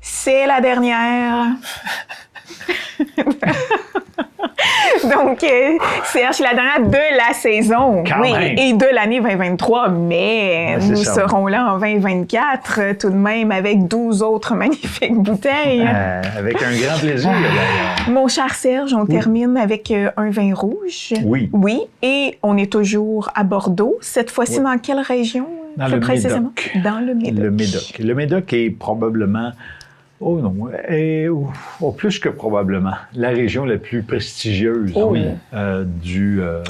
C'est la dernière. Donc, Serge, c'est la dernière de la saison. Quand même. Et de l'année 2023, mais nous serons là en 2024, tout de même, avec 12 autres magnifiques bouteilles. Avec un grand plaisir, d'ailleurs. Mon cher Serge, on termine avec un vin rouge. Oui. Oui, et on est toujours à Bordeaux. Cette fois-ci, dans quelle région? Dans le précisément? Médoc. Dans le Médoc. Le Médoc. Le Médoc est probablement... Oh non, plus que probablement, la région la plus prestigieuse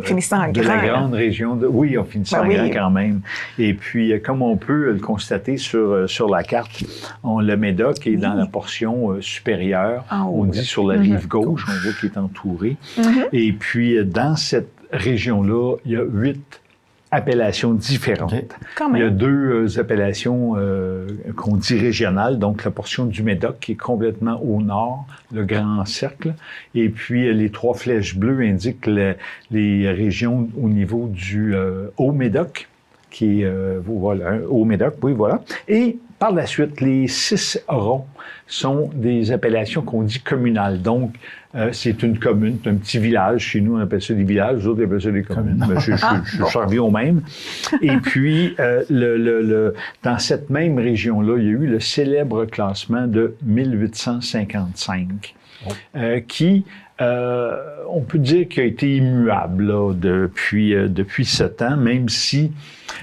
Finissant en de grand, la grande région. Oui, on finit en grand quand même. Et puis, comme on peut le constater sur la carte, le Médoc est dans la portion supérieure. On dit sur la rive gauche, on voit qu'il est entouré. Et puis, dans cette région-là, il y a 8 appellations différentes. Okay. Il y a 2 appellations qu'on dit régionales, donc la portion du Médoc qui est complètement au nord, le Grand Cercle, et puis les 3 flèches bleues indiquent les régions au niveau du Haut-Médoc, qui est, voilà, Haut-Médoc, oui, voilà. Et par la suite, les 6 ronds sont des appellations qu'on dit communales. Donc, c'est une commune, c'est un petit village. Chez nous, on appelle ça des villages, les autres appellent ça des communes. Mais je reviens au même. Et puis, dans cette même région-là, il y a eu le célèbre classement de 1855, qui, on peut dire qu'il a été immuable là, depuis ce temps, même si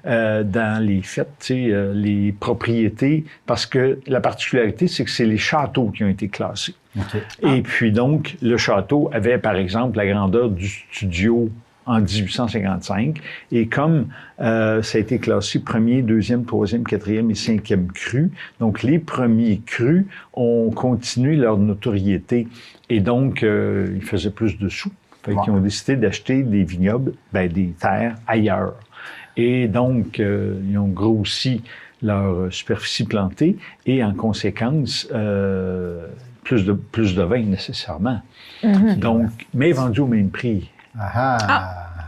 dans les faits, les propriétés, parce que la particularité, c'est que c'est les châteaux qui ont été classés. Okay. Et puis donc, le château avait, par exemple, la grandeur du studio en 1855. Et comme ça a été classé premier, deuxième, troisième, quatrième et cinquième cru, donc les premiers crus ont continué leur notoriété. Et donc, ils faisaient plus de sous. Fait qu'ils ont décidé d'acheter des vignobles, des terres ailleurs. Et donc, ils ont grossi leur superficie plantée et en conséquence, plus de vin nécessairement. Donc, mais vendu au même prix.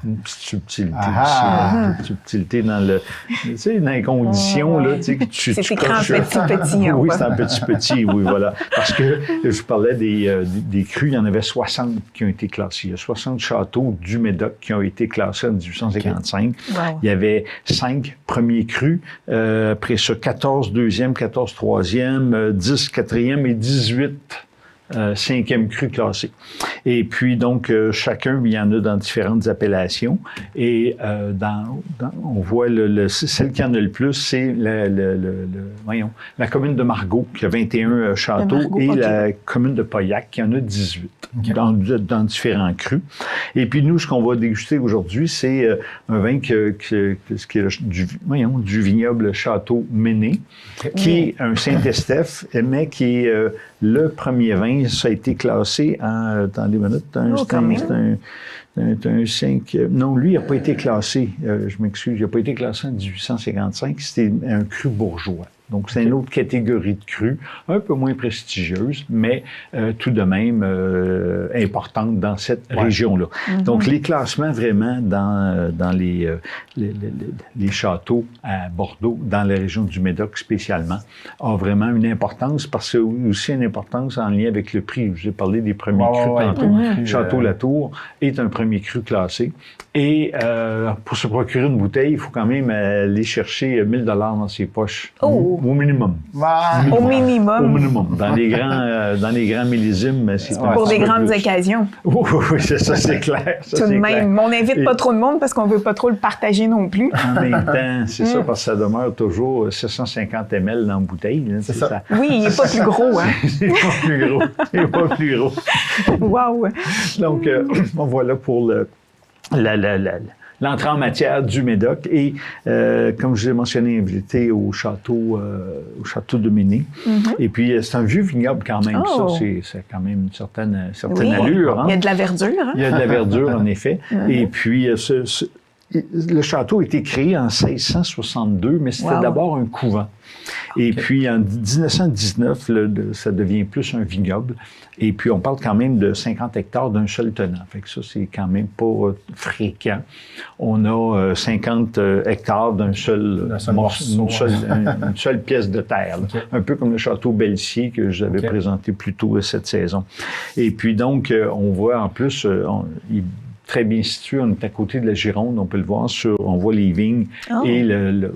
Une petite subtilité aussi, une petite subtilité dans dans les conditions, là, tu sais, que tu c'est écrit en petit. Oui, c'est en petit, oui, voilà. Parce que je parlais des crus, il y en avait 60 qui ont été classés. Il y a 60 châteaux du Médoc qui ont été classés en 1855. Okay. Wow. Il y avait 5 premiers crus, après ça, 14 deuxièmes, 14 troisièmes, 10 quatrièmes et 18 5e cru classé. Et puis, donc, chacun, il y en a dans différentes appellations. Et on voit celle qui en a le plus, c'est la commune de Margaux, qui a 21 châteaux, et la commune de Pauillac, qui en a 18, dans différents crus. Et puis, nous, ce qu'on va déguster aujourd'hui, c'est un vin qui est du vignoble Château Méné, qui est un Saint-Estèphe, mais qui est le premier vin. Ça a été classé en... Attendez une minute. C'est un 5... Non, lui, il n'a pas été classé. Je m'excuse, il n'a pas été classé en 1855. C'était un cru bourgeois. Donc, c'est une autre catégorie de cru, un peu moins prestigieuse, mais tout de même importante dans cette région-là. Donc, les classements vraiment dans les châteaux à Bordeaux, dans la région du Médoc spécialement, ont vraiment une importance parce que aussi une importance en lien avec le prix. Je vous ai parlé des premiers crus tantôt. Château Latour est un premier cru classé. Et pour se procurer une bouteille, il faut quand même aller chercher 1 000 $ dans ses poches. Au minimum. Au minimum. Dans les grands millésimes, c'est pour des grandes occasions. Oui, c'est ça, c'est clair. Ça, tout de même. On n'invite pas trop de monde parce qu'on ne veut pas trop le partager non plus. En même temps, c'est ça, parce que ça demeure toujours 750 ml dans la bouteille. Là, c'est ça. Oui, il n'est pas plus gros. Hein? C'est pas plus gros. Il n'est pas plus gros. Wow! Donc, voilà pour l'entrée en matière du Médoc et, comme je l'ai mentionné, invité au château de Méné. Et puis, c'est un vieux vignoble quand même. Ça, c'est quand même une certaine allure. Hein? Il y a de la verdure. Hein? Il y a de la verdure, en effet. Et puis, le château a été créé en 1662, mais c'était d'abord un couvent. Et puis, en 1919, ça devient plus un vignoble. Et puis, on parle quand même de 50 hectares d'un seul tenant. Fait que ça, c'est quand même pas fréquent. On a 50 hectares d'un seul morceau, une seule pièce de terre. Un peu comme le château Belsier que j'avais présenté plus tôt cette saison. Et puis, donc, on voit en plus... très bien situé, on est à côté de la Gironde, on peut le voir on voit les vignes et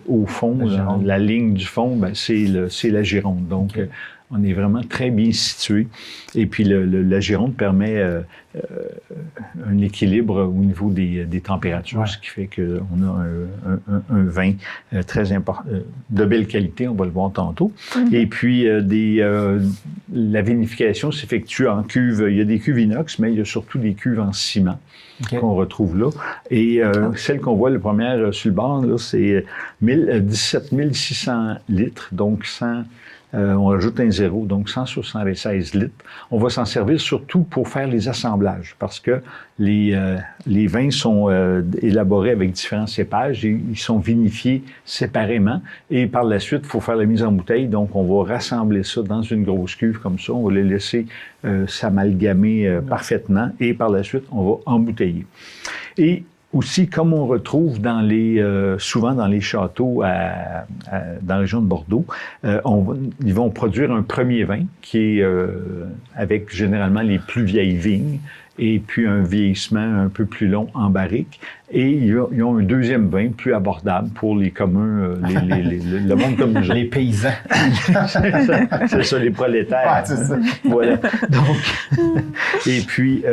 au fond, la ligne du fond, c'est la Gironde. Donc, on est vraiment très bien situé. Et puis, la Gironde permet un équilibre au niveau des températures, ce qui fait qu'on a un vin très important, de belle qualité, on va le voir tantôt. Et puis, la vinification s'effectue en cuve. Il y a des cuves inox, mais il y a surtout des cuves en ciment qu'on retrouve là. Et celle qu'on voit, la première sur le bord, là, c'est 17 600 litres, donc 100... on rajoute un zéro, donc 176 litres. On va s'en servir surtout pour faire les assemblages, parce que les vins sont élaborés avec différents cépages et ils sont vinifiés séparément. Et par la suite, il faut faire la mise en bouteille. Donc, on va rassembler ça dans une grosse cuve comme ça. On va les laisser s'amalgamer parfaitement. Et par la suite, on va embouteiller. Et aussi, comme on retrouve souvent dans les châteaux dans la région de Bordeaux, ils vont produire un premier vin qui est avec généralement les plus vieilles vignes et puis un vieillissement un peu plus long en barrique. Et ils ont un deuxième vin plus abordable pour les communs, le monde comme nous. Les paysans. C'est ça, les prolétaires. Ouais, c'est ça. Voilà. Donc, et puis,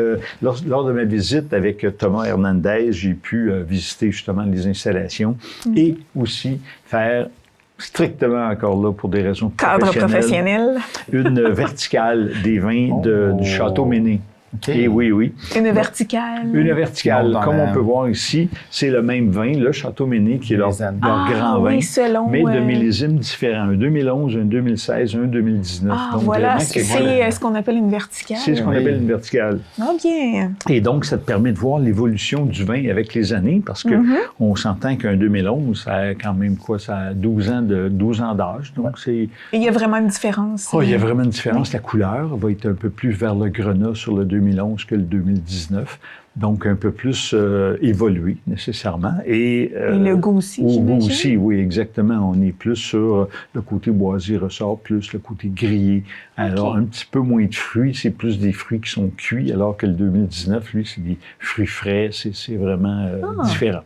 lors de ma visite avec Thomas Hernandez, j'ai pu visiter justement les installations et aussi faire strictement encore là pour des raisons professionnelles. Une verticale des vins du Château Méné. Okay. Et oui. Une verticale. Une verticale. Comme on peut voir ici, c'est le même vin, le Château Méné, qui est leur grand vin, mais de millésimes différents. Un 2011, un 2016, un 2019. Donc voilà, c'est ce qu'on appelle une verticale. C'est ce qu'on appelle une verticale. Ah, bien. Et donc, ça te permet de voir l'évolution du vin avec les années, parce que on s'entend qu'un 2011, ça a quand même ça a 12 ans d'âge. Donc, Et il y a vraiment une différence. Il y a vraiment une différence. La couleur va être un peu plus vers le grenat sur le 2011 que le 2019. Donc, un peu plus évolué, nécessairement. Et le goût aussi, au goût aussi, oui, exactement. On est plus sur le côté boisé ressort, plus le côté grillé. Alors, un petit peu moins de fruits. C'est plus des fruits qui sont cuits, alors que le 2019, lui, c'est des fruits frais. C'est vraiment différent.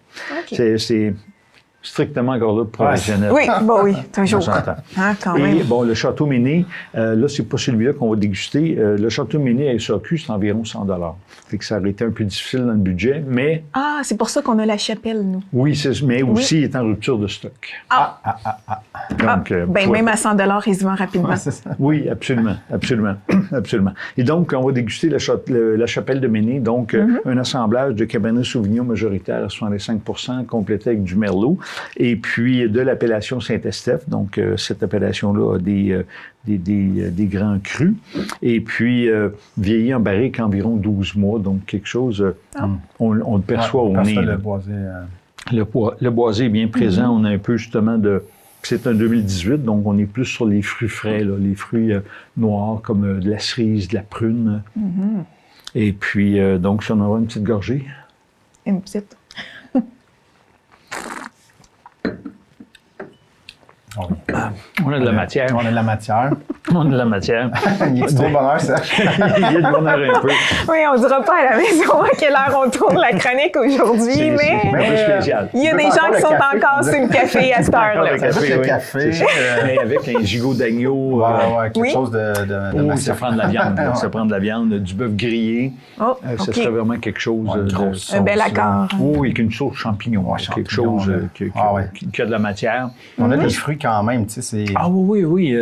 C'est strictement encore là professionnel. Oui, toujours. Quand même. Et bon, le Château Méné, là, c'est pas celui-là qu'on va déguster. Le Château Méné à SAQ, c'est environ 100 $. Fait que ça aurait été un peu difficile dans le budget, mais... Ah, c'est pour ça qu'on a la chapelle, nous. Oui, mais aussi, il est en rupture de stock. Donc, même à 100 $, il se vend rapidement. C'est ça. Oui, absolument. Et donc, on va déguster la chapelle de Méné, donc un assemblage de Cabernet Sauvignon majoritaire à 65%, complété avec du Merlot, et puis de l'appellation Saint-Estèphe. Donc, cette appellation-là a des grands crus, et puis vieilli en barrique environ 12 mois, donc quelque chose, on le perçoit au nez. Le boisé est bien présent, on a un peu justement c'est un 2018, donc on est plus sur les fruits frais, là, les fruits noirs comme de la cerise, de la prune. Et puis, donc, si on a une petite gorgée. Une petite. On a de la matière. On a de la matière. Il est trop bonheur, ça. Il y a de bonheur un peu. Oui, on ne dira pas à la maison à quelle heure on tourne la chronique aujourd'hui, mais un peu spécial. Il y a des gens qui sont encore sur le café à cette heure-là. Le café. Mais avec un gigot d'agneau. Quelque chose de ça prend de la viande. Ça prend de la viande, du bœuf grillé. Ce serait vraiment quelque chose. Un bel accord. Oui, avec une sauce champignon. Quelque chose qui a de la matière. On a des fruits quand même, tu sais. Oui,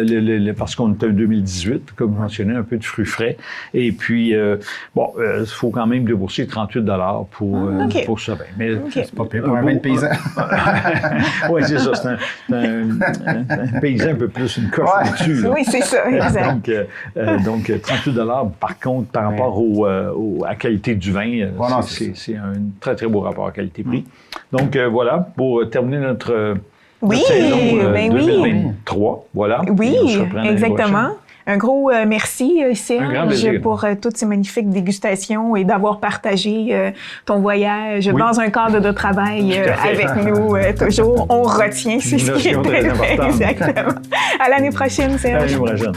parce qu'on on est en 2018, comme vous mentionnez, un peu de fruits frais. Et puis, il faut quand même débourser 38 $ pour ça. Mais c'est pas pire pour un vin de paysan. Oui, c'est ça. C'est un paysan un peu plus une coche au-dessus. Oui, c'est ça, exact. Donc 38 $, par contre, par rapport à la qualité du vin, c'est un très, très beau rapport qualité-prix. Donc, voilà, pour terminer notre saison 2023. Voilà. Oui, exactement. Un gros merci, Serge, pour toutes ces magnifiques dégustations et d'avoir partagé ton voyage dans un cadre de travail avec nous toujours. On retient, c'est ce qui est très important. Exactement. À l'année prochaine, Serge. À l'année prochaine.